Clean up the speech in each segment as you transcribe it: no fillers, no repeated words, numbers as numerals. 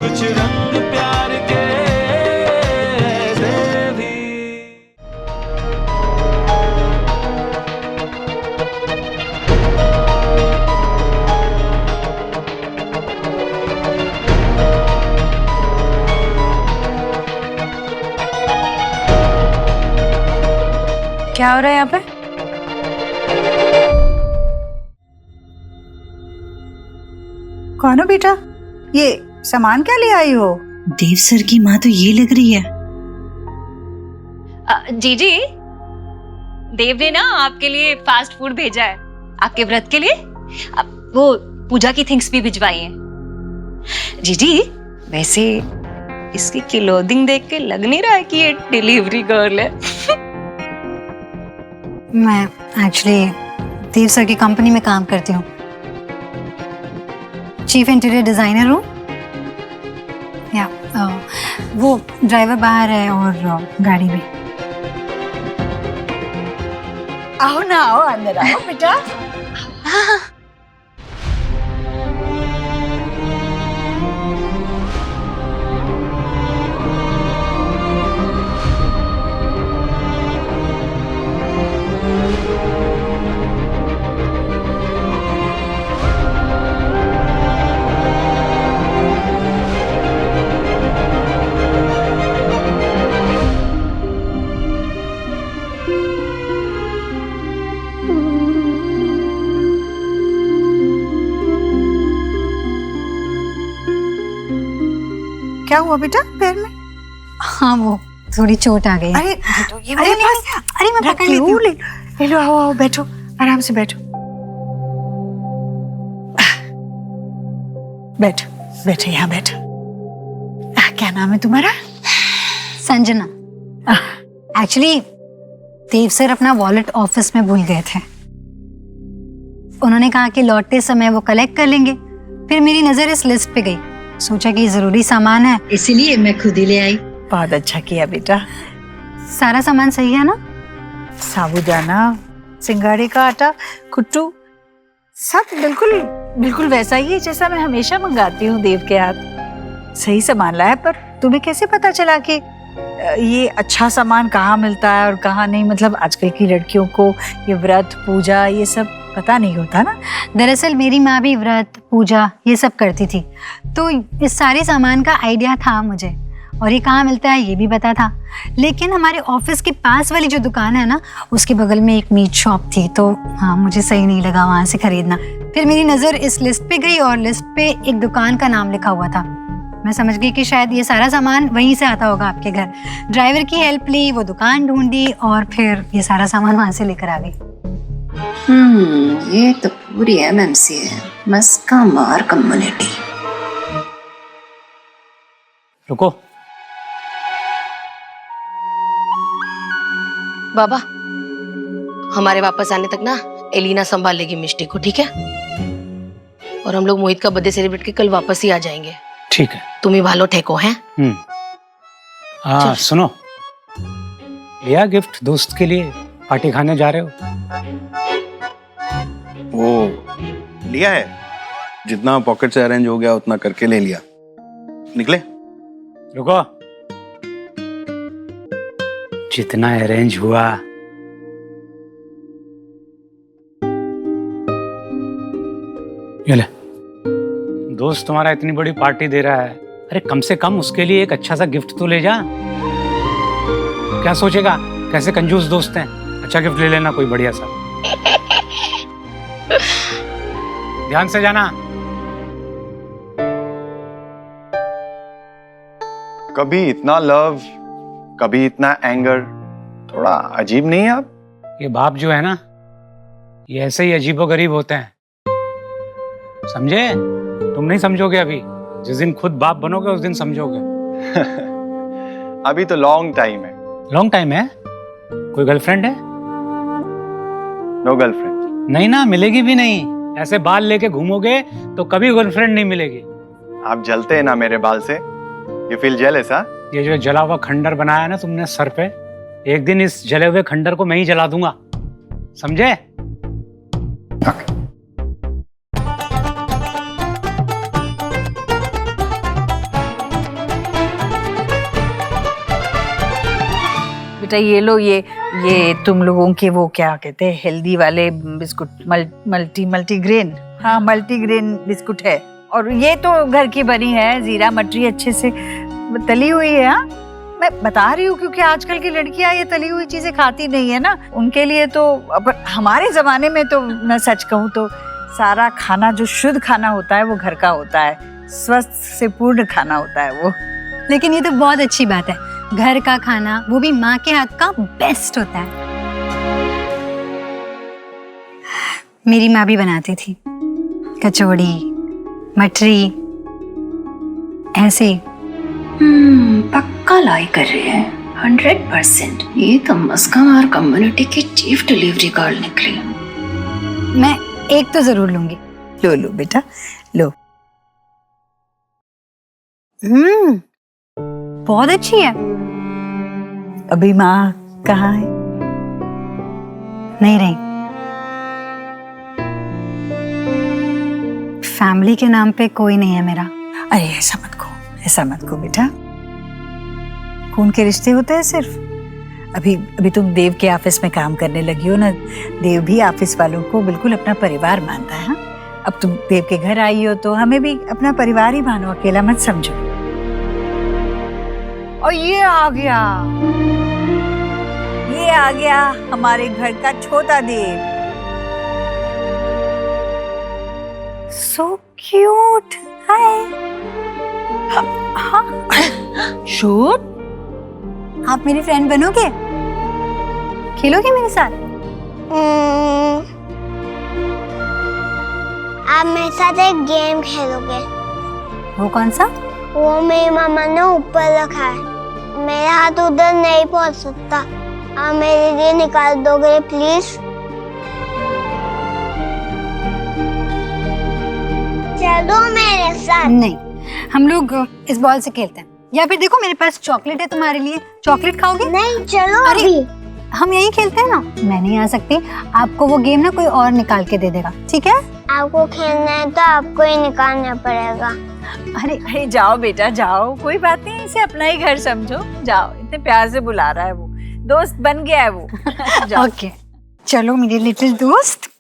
कुछ रंग प्यार के ऐसे भी। क्या हो रहा है यहाँ पे? कौन हो बेटा? ये सामान क्या ले आई हो? देव सर की माँ तो ये लग रही है। जीजी, देव ने ना आपके लिए फास्ट फूड भेजा है, आपके व्रत के लिए। वो पूजा की थिंग्स भी भिजवाई हैं। जीजी, वैसे इसकी क्लोथिंग देख के लग नहीं रहा है कि ये डिलीवरी गर्ल है। मैं एक्चुअली देव सर की कंपनी में काम करती हूँ, चीफ इंटीरियर डिजाइनर हूँ। या वो ड्राइवर बाहर है और गाड़ी में। आओ ना, आओ अंदर आओ बेटा। क्या हुआ बेटा पैर में? हाँ, वो थोड़ी चोट आ गई। अरे ये अरे अरे मैं पकड़ लेती हूँ। ले लो, आओ आओ, बैठो, आराम से बैठो। बैठो बैठो, यहाँ बैठो। क्या नाम है तुम्हारा? संजना। एक्चुअली देव सर अपना वॉलेट ऑफिस में भूल गए थे। उन्होंने कहा कि लौटते समय वो कलेक्ट कर लेंगे। फिर मेरी नजर इस लिस्ट पे गई, सोचा कि जरूरी सामान है, इसीलिए मैं खुद ही ले आई। बहुत अच्छा किया बेटा। सारा सामान सही है ना? साबूदाना, सिंगाड़े का आटा, कुट्टू, सब बिल्कुल बिल्कुल वैसा ही है जैसा मैं हमेशा मंगाती हूँ देव के हाथ। सही सामान लाया। पर तुम्हें कैसे पता चला कि ये अच्छा सामान कहाँ मिलता है और कहाँ नहीं? मतलब आजकल की लड़कियों को ये व्रत पूजा ये सब पता नहीं होता ना। दरअसल मेरी माँ भी व्रत पूजा ये सब करती थी, तो इस सारे सामान का आइडिया था मुझे, और ये कहाँ मिलता है ये भी पता था। लेकिन हमारे ऑफिस के पास वाली जो दुकान है ना, उसके बगल में एक मीट शॉप थी, तो हाँ मुझे सही नहीं लगा वहाँ से खरीदना। फिर मेरी नज़र इस लिस्ट पे गई और लिस्ट पे एक दुकान का नाम लिखा हुआ था। मैं समझ गई कि शायद ये सारा सामान वहीं से आता होगा आपके घर। ड्राइवर की हेल्प ली, वो दुकान ढूंढी और फिर ये सारा सामान वहाँ से लेकर आ गई। ये तो पूरी एमएमसी है, मस्का मार कम्युनिटी। रुको। बाबा, हमारे वापस आने तक ना एलिना संभाल लेगी मिष्टी को, ठीक है? और हम लोग मोहित का बर्थडे सेलिब्रेट के कल वापस ही आ जाएंगे। ठीक है। तुम ही भालो ठेको हैं। सुनो, लिया गिफ्ट दोस्त के लिए? पार्टी खाने जा रहे हो? वो लिया है, जितना पॉकेट से अरेंज हो गया उतना करके ले लिया। निकले। रुको। जितना अरेंज हुआ ये ले। दोस्त तुम्हारा इतनी बड़ी पार्टी दे रहा है, अरे कम से कम उसके लिए एक अच्छा सा गिफ्ट तो ले जा। क्या सोचेगा कैसे कंजूस दोस्त हैं? अच्छा गिफ्ट ले लेना कोई बढ़िया सा। ध्यान से जाना। कभी इतना लव, कभी इतना एंगर, थोड़ा अजीब नहीं है आप? ये बाप जो है ना, ये ऐसे ही अजीबोगरीब होते हैं, समझे? तुम नहीं समझोगे अभी, जिस दिन खुद बाप बनोगे उस दिन समझोगे। अभी तो लॉन्ग टाइम है। लॉन्ग टाइम है? कोई गर्लफ्रेंड है? No girlfriend. नहीं ना, मिलेगी भी नहीं। ऐसे बाल लेके घूमोगे तो कभी गर्लफ्रेंड नहीं मिलेगी। आप जलते हैं ना मेरे बाल से, यू फील जेलस? हाँ, ये जो जला हुआ खंडर बनाया ना तुमने सर पे, एक दिन इस जले हुए खंडर को मैं ही जला दूंगा, समझे? बेटा ये लो, ये तुम लोगों के वो क्या कहते हैं हेल्दी वाले बिस्कुट, मल्टी ग्रेन, हाँ मल्टी ग्रेन बिस्कुट है। और ये तो घर की बनी है, जीरा मटरी अच्छे से तली हुई है। हाँ मैं बता रही हूँ क्योंकि आजकल की लड़कियां ये तली हुई चीजें खाती नहीं है ना, उनके लिए तो। हमारे जमाने में तो मैं सच कहूँ तो सारा खाना जो शुद्ध खाना होता है वो घर का होता है, स्वस्थ से पूर्ण खाना होता है वो। लेकिन ये तो बहुत अच्छी बात है, घर का खाना वो भी माँ के हाथ का बेस्ट होता है। मेरी माँ भी बनाती थी कचौड़ी, मटरी, ऐसे। पक्का लाई कर रहे हैं 100%। ये तो मस्कामार कम्युनिटी की चीफ डिलीवरी गर्ल निकली। मैं एक तो जरूर लूंगी। लो लो बेटा लो। बहुत अच्छी है। अभी माँ कहाँ है? नहीं रही। फैमिली के नाम पे कोई नहीं है मेरा। अरे ऐसा मत कहो, ऐसा मत कहो बेटा, खून के रिश्ते होते हैं सिर्फ। अभी तुम देव के ऑफिस में काम करने लगी हो ना, देव भी ऑफिस वालों को बिल्कुल अपना परिवार मानता है। अब तुम देव के घर आई हो तो हमें भी अपना परिवार ही मानो, अकेला मत समझो। और ये आ गया हमारे घर का छोटा देव। So cute. हाय। शूट, आप मेरी फ्रेंड बनोगे? खेलोगे मेरे साथ? आप मेरे साथ एक गेम खेलोगे? वो कौन सा? वो मेरी मामा ने ऊपर रखा है, मेरा हाथ उधर नहीं पहुंच सकता। आप मेरे लिए निकाल दोगे प्लीज? चलो मेरे साथ। नहीं, हम लोग इस बॉल से खेलते हैं। या फिर देखो मेरे पास चॉकलेट है तुम्हारे लिए, चॉकलेट खाओगे? नहीं चलो। अरे अभी हम यही खेलते हैं ना। मैं नहीं आ सकती, आपको वो गेम ना कोई और निकाल के दे देगा, ठीक है? आपको खेलना है तो आपको ही निकालना पड़ेगा। अरे जाओ बेटा जाओ, कोई बात नहीं, इसे अपना ही घर समझो। जाओ, इतने प्यार से बुला रहा है वो, दोस्त बन गया है वो। जाओ। ओके, चलो मेरे लिटिल दोस्त।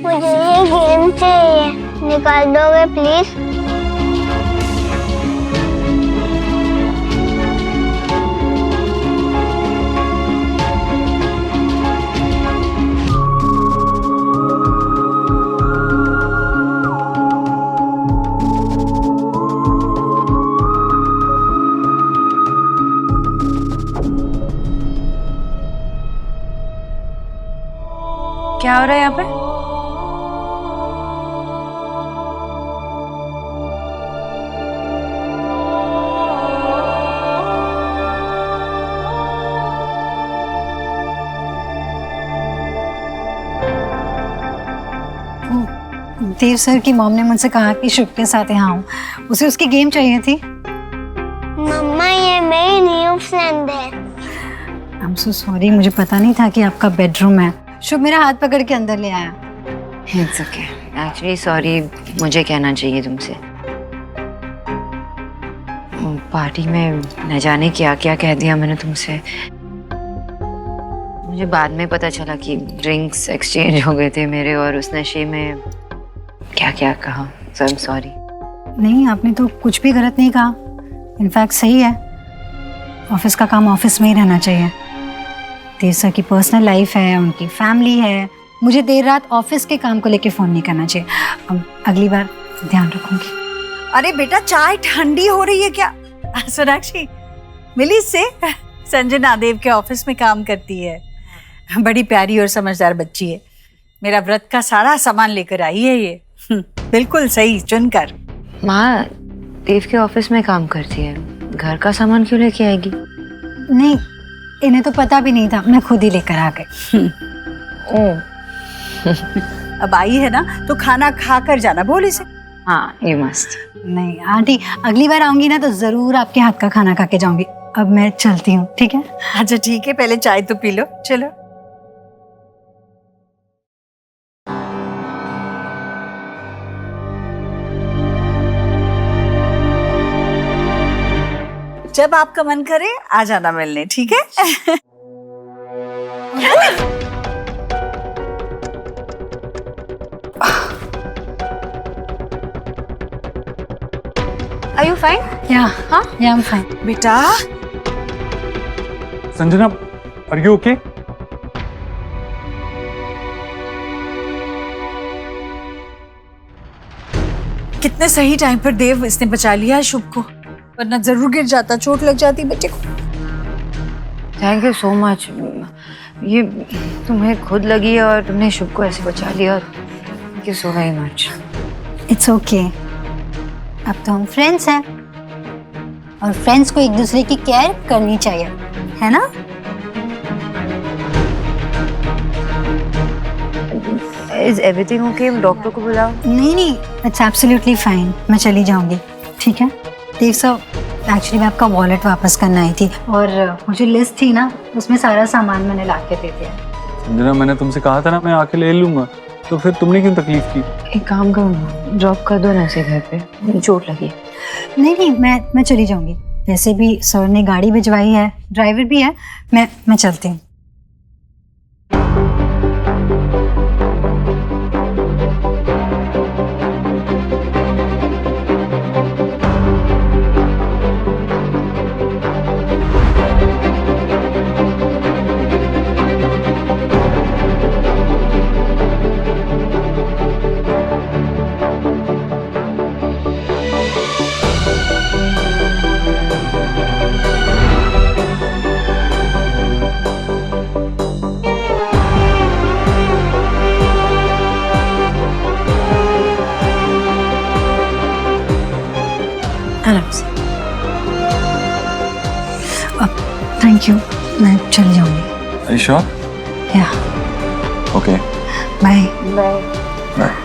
मुझे ये गेम चाहिए, निकाल दोगे प्लीज? क्या हो रहा है यहाँ पर? देव सर की मॉम ने मुझसे कहा कि शुभ के साथ यहाँ आऊँ, उसे उसकी गेम चाहिए थी। मम्मा ये मेरी न्यू फ्रेंड है। आई एम सो सॉरी, मुझे पता नहीं था कि आपका बेडरूम है। शुभ मेरा हाथ पकड़ के अंदर ले आया। इट्स ओके, एक्चुअली सॉरी, मुझे कहना चाहिए तुमसे। पार्टी में न जाने क्या क्या कह दिया मैंने तुमसे। मुझे बाद में पता चला कि ड्रिंक्स एक्सचेंज हो गए थे मेरे, और उस नशे में क्या क्या कहा। सो आई एम सॉरी। नहीं, आपने तो कुछ भी गलत नहीं कहा, इनफैक्ट सही है। ऑफिस का काम ऑफिस में ही रहना चाहिए। देव सर की पर्सनल लाइफ है, उनकी फैमिली है। मुझे देर रात ऑफिस के काम को लेके फोन नहीं करना चाहिए। अगली बार ध्यान रखूंगी। अरे बेटा चाय ठंडी हो रही है क्या? सोनाक्षी मिली इससे, संजना देव के ऑफिस में काम करती है। बड़ी प्यारी और समझदार बच्ची है। मेरा व्रत का सारा सामान लेकर आई है ये। बिल्कुल सही चुनकर। माँ देव के ऑफिस में काम करती है, घर का सामान क्यों लेके आएगी? नहीं, इन्हें तो पता भी नहीं था, मैं खुद ही लेकर आ गई। अब आई है ना तो खाना खा कर जाना, बोल इसे। हाँ ये मस्त। नहीं आंटी, अगली बार आऊंगी ना तो जरूर आपके हाथ का खाना खा के जाऊंगी। अब मैं चलती हूँ, ठीक है? अच्छा ठीक है, पहले चाय तो पी लो, चलो। जब आपका मन करे आ जाना मिलने, ठीक है? Are you fine? या I'm fine. बेटा संजना, आर यू ओके? कितने सही टाइम पर देव इसने बचा लिया है शुभ को, वरना जरूर गिर जाता, चोट लग जाती बच्चे को। Thank you so much. ये तुम्हें खुद लगी है और तुमने शुभ को ऐसे बचा लिया। Thank you so very much. It's okay. अब तो हम फ्रेंड्स हैं और फ्रेंड्स को एक दूसरे की केयर करनी चाहिए, है ना? Is everything okay? डॉक्टर को बुलाओ। नहीं, इट्स एब्सोल्युटली फाइन। मैं चली जाऊंगी, ठीक है? देव साहब, एक्चुअली मैं आपका वॉलेट वापस करना आई थी और मुझे लिस्ट थी ना, उसमें सारा सामान मैंने ला के दे दिया। संजना, मैंने तुमसे कहा था ना मैं आके ले लूंगा, तो फिर तुमने क्यों तकलीफ की? एक काम करो ना, ड्रॉप कर दो ना ऐसे घर पे, मुझे चोट लगी। नहीं, मैं चली जाऊंगी। वैसे भी सर ने गाड़ी भिजवाई है, ड्राइवर भी है। मैं चलती हूँ। आराम से। थैंक यू, मैं चली जाऊंगी। Are you sure? या Okay. Bye. Bye.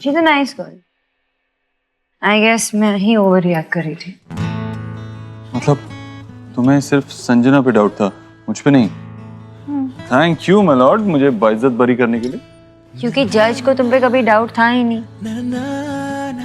She's a nice girl. I guess मैं ही ओवर रिएक्ट कर रही थी। मतलब तुम्हें सिर्फ संजना पे डाउट था, मुझ पे नहीं? थैंक यू माय लॉर्ड, मुझे बाइज्जत बरी करने के लिए। क्योंकि जज को तुम पे कभी डाउट था ही नहीं।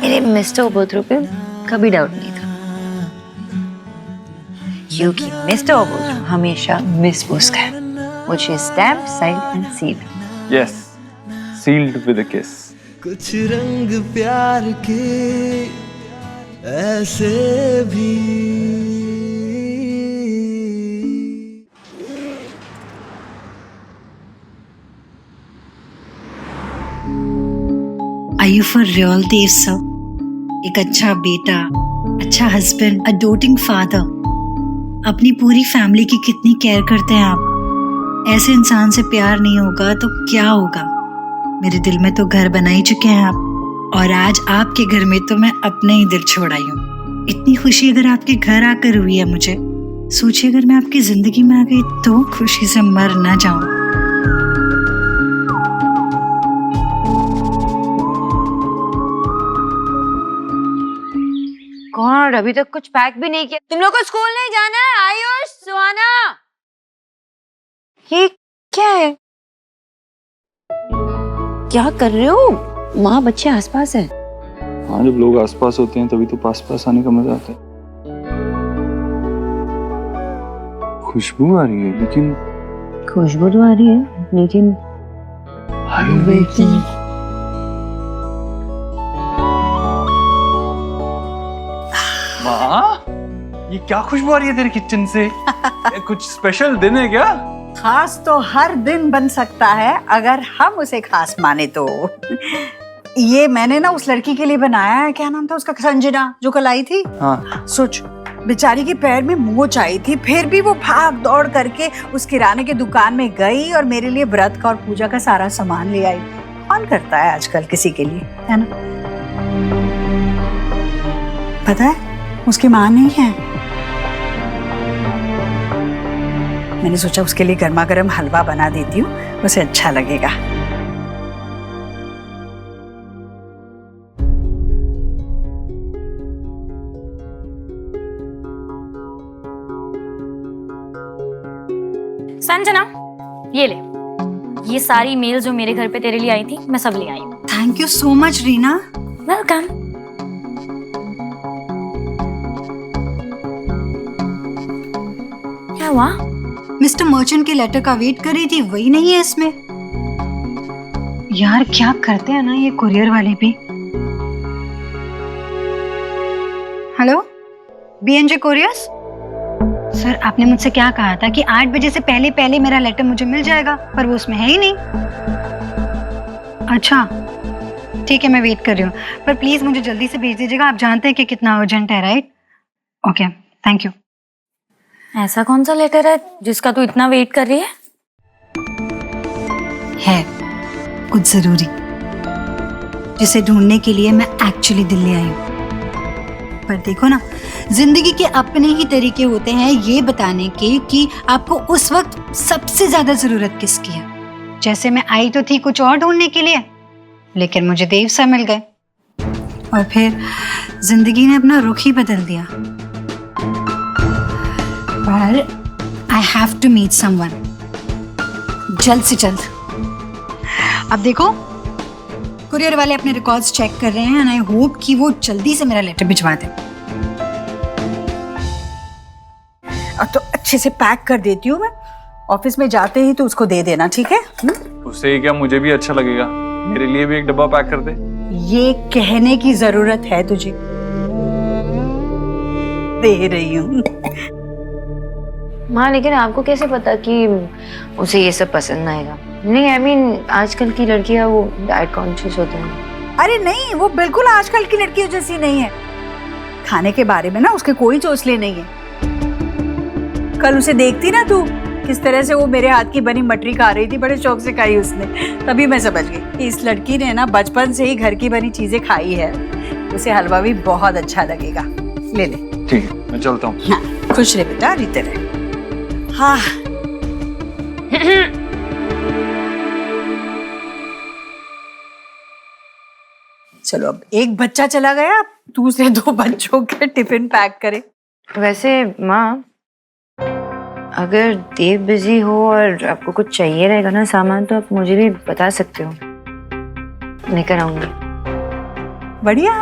मेरे मिस्टर ओबोत्रो पे कभी डाउट नहीं था, क्योंकि मिस्टर ओबोत्रो हमेशा मिस बुस्क है, which is stamped, signed and sealed. Yes, sealed with a kiss. कुछ रंग प्यार के ऐसे भी। Are you for real, Dev sir? एक अच्छा बेटा, अच्छा हस्बैंड, a doting father, अपनी पूरी फैमिली की कितनी केयर करते हैं आप। ऐसे इंसान से प्यार नहीं होगा तो क्या होगा? मेरे दिल में तो घर बना ही चुके हैं आप, और आज आपके घर में तो मैं अपने ही दिल छोड़ आई हूँ। इतनी खुशी अगर आपके घर आकर हुई है मुझे, सोचिए अगर मैं आपकी जिंदगी में आ गई तो खुशी से मर ना जाऊं। कौन? अभी तक कुछ पैक भी नहीं किया। तुम लोग को स्कूल नहीं जाना है? आयुष, सुहाना, ये क्या है? क्या कर रहे हो? माँ बच्चे आसपास है। हाँ, जब लोग आसपास होते हैं तभी तो पास पास आने का मजा आता है। खुशबू आ रही है, लेकिन खुशबू तो आ रही है, लेकिन माँ, ये क्या खुशबू आ रही है तेरे किचन से? कुछ स्पेशल दिन है क्या? खास तो हर दिन बन सकता है अगर हम उसे खास माने तो। ये मैंने ना उस लड़की के लिए बनाया है, क्या नाम था उसका, संजना, जो कल आई थी। हाँ सोच, बेचारी के पैर में मोच आई थी, फिर भी वो भाग दौड़ करके उस किराने की दुकान में गई और मेरे लिए व्रत का और पूजा का सारा सामान ले आई। कौन करता है आजकल किसी के लिए, है ना? पता है उसकी माँ नहीं है। मैंने सोचा उसके लिए गर्मा गर्म हलवा बना देती हूँ, उसे अच्छा लगेगा। संजना, ये ले, ये सारी मेल जो मेरे घर पे तेरे लिए आई थी मैं सब ले आई हूँ। Thank you so much Reena. Welcome. क्या हुआ? मिस्टर मर्चेंट के लेटर का वेट कर रही थी, वही नहीं है इसमें। यार क्या करते हैं ना ये कुरियर वाले भी। Hello, BNJ couriers. सर आपने मुझसे क्या कहा था कि 8 बजे से पहले पहले मेरा लेटर मुझे मिल जाएगा, पर वो उसमें है ही नहीं। अच्छा ठीक है, मैं वेट कर रही हूँ, पर प्लीज मुझे जल्दी से भेज दीजिएगा। आप जानते हैं कि कितना अर्जेंट है, राइट? Okay, thank you. ऐसा कौन सा लेटर है जिसका तू इतना वेट कर रही है कुछ जरूरी, जिसे ढूंढने के लिए मैं एक्चुअली दिल्ली आई हूँ। पर देखो ना, जिंदगी के अपने ही तरीके होते हैं ये बताने के कि आपको उस वक्त सबसे ज्यादा जरूरत किसकी है। जैसे मैं आई तो थी कुछ और ढूंढने के लिए, लेकिन मुझे देव सर मिल गए और फिर जिंदगी ने अपना रुख ही बदल दिया। पर I have to meet someone जल्द से जल्द। अब देखो कुरियर वाले अपने रिकॉर्ड्स चेक कर रहे हैं एंड आई होप कि वो जल्दी से मेरा लेटर भिजवा दें। अब तो अच्छे से पैक कर देती हूँ मैं, ऑफिस में जाते ही तो उसको दे देना, ठीक है? उससे क्या मुझे भी अच्छा लगेगा, मेरे लिए भी एक डब्बा पैक कर दे। ये कहने की जरूरत है तुझे, दे रही हूँ। माँ लेकिन आपको कैसे पता कि उसे ये सब पसंद आएगा? नहीं आई मीन आजकल की लड़कियां वो डाइट कॉन्शियस होते हैं। अरे नहीं, वो बिल्कुल आजकल की लड़कियों जैसी नहीं है। खाने के बारे में ना उसके कोई चोचले नहीं है। कल उसे देखती ना तू, किस तरह से वो मेरे हाथ की बनी मटरी खा रही थी, बड़े शौक से खाई उसने। तभी मैं समझ गई कि इस लड़की ने ना बचपन से ही घर की बनी चीजें खाई है। उसे हलवा भी बहुत अच्छा लगेगा। ले ले। ठीक है, मैं चलता हूँ। हाँ, खुश रहे बेटा, रीते रहे। हाँ चलो, अब एक बच्चा चला गया, अब दूसरे 2 बच्चों के टिफिन पैक करे। वैसे माँ, अगर देव बिजी हो और आपको कुछ चाहिए रहेगा ना सामान, तो आप मुझे भी बता सकते हो, लेकर आऊंगी। बढ़िया,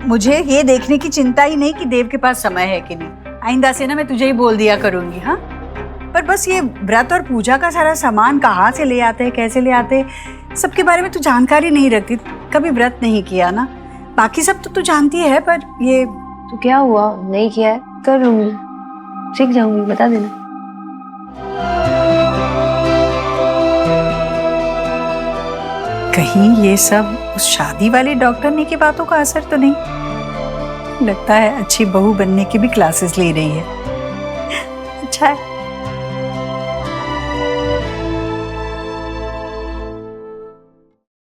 मुझे ये देखने की चिंता ही नहीं कि देव के पास समय है कि नहीं। आइंदा से ना मैं तुझे ही बोल दिया करूंगी। हाँ, पर बस ये व्रत और पूजा का सारा सामान कहाँ से ले आते हैं, कैसे ले आते हैं, सबके बारे में तू जानकारी नहीं रखती। कभी व्रत नहीं किया ना, बाकी सब तो तू जानती है, पर ये तो क्या हुआ, नहीं किया है, कर लूंगी, सीख जाऊंगी, बता देना। कहीं ये सब उस शादी वाले डॉक्टर ने की बातों का असर तो नहीं? लगता है अच्छी बहू बनने की भी क्लासेस ले रही है। अच्छा है।